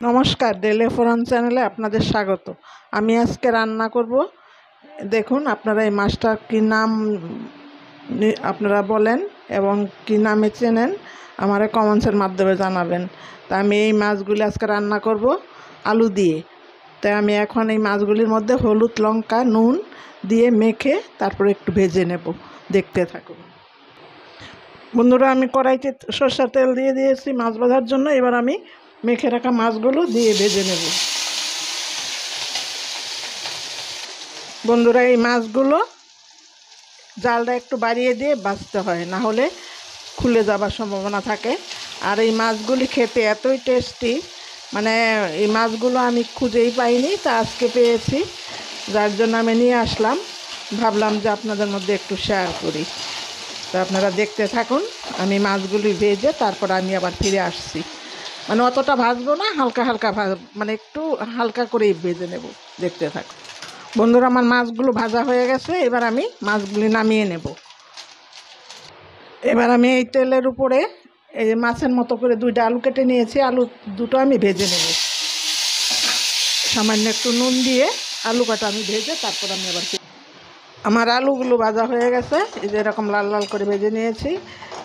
নমস্কার, ডেলে ফোরান চ্যানেলে আপনাদের স্বাগত। আমি আজকে রান্না করব। দেখুন, আপনারা এই মাছটার কী নাম আপনারা বলেন এবং কী নামে চেনেন আমারে কমেন্টসের মাধ্যমে জানাবেন। তা আমি এই মাছগুলি আজকে রান্না করব আলু দিয়ে। তাই আমি এখন এই মাছগুলির মধ্যে হলুদ, লঙ্কা, নুন দিয়ে মেখে তারপরে একটু ভেজে নেব। দেখতে থাকুন বন্ধুরা। আমি কড়াইতে সরষের তেল দিয়ে দিয়েছি মাছ ভাজার জন্য। এবার আমি মেখে রাখা মাছগুলো দিয়ে ভেজে নেব। বন্ধুরা, এই মাছগুলো জালটা একটু বাড়িয়ে দিয়ে ভাজতে হয়, না হলে খুলে যাবার সম্ভাবনা থাকে। আর এই মাছগুলি খেতে এতই টেস্টি, মানে এই মাছগুলো আমি খুঁজেই পাইনি, তা আজকে পেয়েছি, যার জন্য আমি নিয়ে আসলাম। ভাবলাম যে আপনাদের মধ্যে একটু শেয়ার করি। তো আপনারা দেখতে থাকুন। আমি মাছগুলি ভেজে তারপর আমি আবার ফিরে আসছি। মানে অতটা ভাজবো না, হালকা হালকা মানে একটু হালকা করেই ভেজে নেব। দেখতে থাকুন বন্ধুরা। আমার মাছগুলো ভাজা হয়ে গেছে। এবার আমি মাছগুলি নামিয়ে নেব। এবার আমি এই তেলের উপরে এই মাছের মতো করে দুইটা আলু কেটে নিয়েছি। আলু দুটো আমি ভেজে নেব। সামান্য একটু নুন দিয়ে আলু কাটা আমি ভেজে তারপর আমি আবার আমার আলুগুলো ভাজা হয়ে গেছে। এই যে এরকম লাল লাল করে ভেজে নিয়েছি।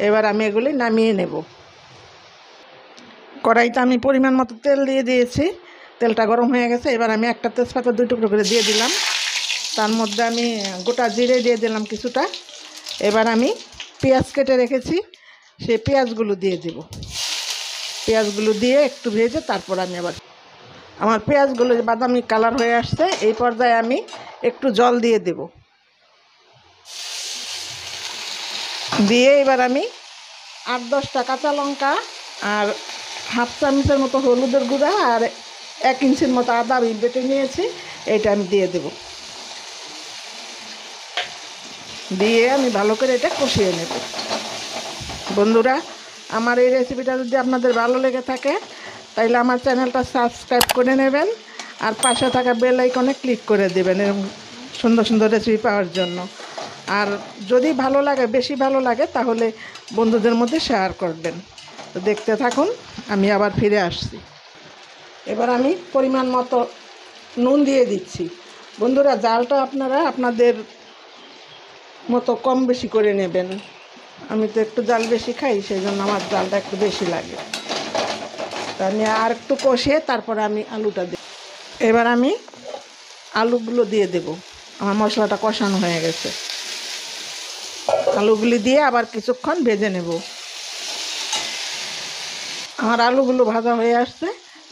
এবার আমি এগুলি নামিয়ে নেব। কড়াইতে আমি পরিমাণ মতো তেল দিয়ে দিয়েছি। তেলটা গরম হয়ে গেছে। এবার আমি একটা তেজপাতা 2 টুকরো করে দিয়ে দিলাম। তার মধ্যে আমি গোটা জিরে দিয়ে দিলাম কিছুটা। এবার আমি পেঁয়াজ কেটে রেখেছি, সেই পেঁয়াজগুলো দিয়ে দেব। পেঁয়াজগুলো দিয়ে একটু ভেজে তারপর আমি আবার আমার পেঁয়াজগুলো বাদামি কালার হয়ে আসছে। এই পর্যায়ে আমি একটু জল দিয়ে দেব। দিয়ে এবার আমি 8-10টা কাঁচা লঙ্কা আর হাফ চামচের মতো হলুদের গুঁড়া আর 1 ইঞ্চির মতো আদা আমি বেটে নিয়েছি, এটা আমি দিয়ে দেব। দিয়ে আমি ভালো করে এটা কষিয়ে নেব। বন্ধুরা, আমার এই রেসিপিটা যদি আপনাদের ভালো লেগে থাকে তাইলে আমার চ্যানেলটা সাবস্ক্রাইব করে নেবেন আর পাশে থাকা বেল আইকনে ক্লিক করে দেবেন এরকম সুন্দর সুন্দর রেসিপি পাওয়ার জন্য। আর যদি ভালো লাগে, বেশি ভালো লাগে, তাহলে বন্ধুদের মধ্যে শেয়ার করবেন। তো দেখতে থাকুন, আমি আবার ফিরে আসছি। এবার আমি পরিমাণ মতো নুন দিয়ে দিচ্ছি। বন্ধুরা, জালটা আপনারা আপনাদের মতো কম বেশি করে নেবেন। আমি তো একটু জাল বেশি খাই, সেই জন্য আমার জালটা একটু বেশি লাগে। তা আমি আর একটু কষিয়ে তারপরে আমি আলুটা দিই। এবার আমি আলুগুলো দিয়ে দেব। আমার মশলাটা কষানো হয়ে গেছে। আলুগুলি দিয়ে আবার কিছুক্ষণ ভেজে নেব। আমার আলুগুলো ভাজা হয়ে আসছে।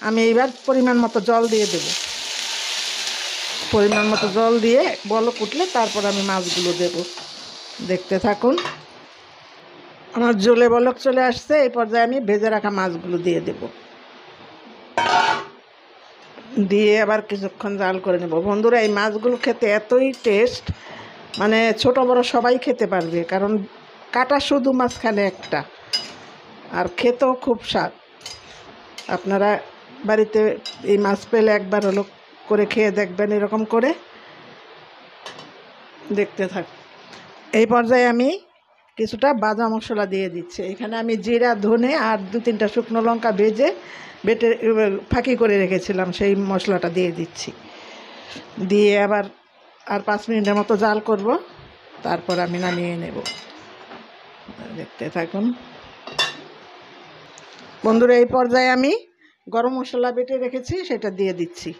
আমি এইবার পরিমাণ মতো জল দিয়ে দেব। পরিমাণ মতো জল দিয়ে বলক উঠলে তারপর আমি মাছগুলো দেব। দেখতে থাকুন। আমার জলে বলক চলে আসছে। এই পর্যায়ে আমি ভেজে রাখা মাছগুলো দিয়ে দেব। দিয়ে আবার কিছুক্ষণ জাল করে নেব। বন্ধুরা, এই মাছগুলো খেতে এতই টেস্ট, মানে ছোট বড় সবাই খেতে পারবে, কারণ কাটা শুধু মাঝখানে একটা, আর খেতেও খুব স্বাদ। আপনারা বাড়িতে এই মাছ পেলে একবার হলো করে খেয়ে দেখবেন এরকম করে। দেখতে থাক। এই পর্যায়ে আমি কিছুটা ভাজা মশলা দিয়ে দিচ্ছি। এখানে আমি জিরা, ধনে আর 2-3টা শুকনো লঙ্কা বেটে ফাঁকি করে রেখেছিলাম, সেই মশলাটা দিয়ে দিচ্ছি। দিয়ে আবার আর 5 মিনিটের মতো জাল করব, তারপর আমি নামিয়ে নেব। দেখতে থাকুন বন্ধুরা। এই পর্যায়ে আমি গরম মশলা বেটে রেখেছি, সেটা দিয়ে দিচ্ছি।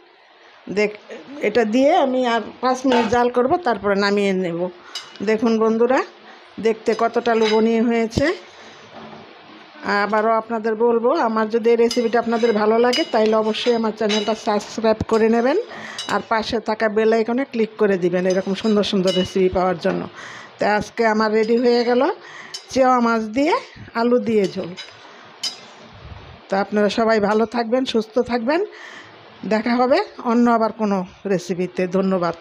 এটা দিয়ে আমি আর 5 মিনিট জাল করব, তারপরে নামিয়ে নেব। দেখুন বন্ধুরা, দেখতে কতটা লোভনীয় হয়েছে। আবারও আপনাদের বলবো, আমার যদি এই রেসিপিটা আপনাদের ভালো লাগে তাইলে অবশ্যই আমার চ্যানেলটা সাবস্ক্রাইব করে নেবেন আর পাশে থাকা বেল আইকনে ক্লিক করে দিবেন এরকম সুন্দর সুন্দর রেসিপি পাওয়ার জন্য। তাই আজকে আমার রেডি হয়ে গেল চেওয়া মাছ দিয়ে আলু দিয়ে ঝোল। তা আপনারা সবাই ভালো থাকবেন, সুস্থ থাকবেন। দেখা হবে অন্য আবার কোনো রেসিপিতে। ধন্যবাদ।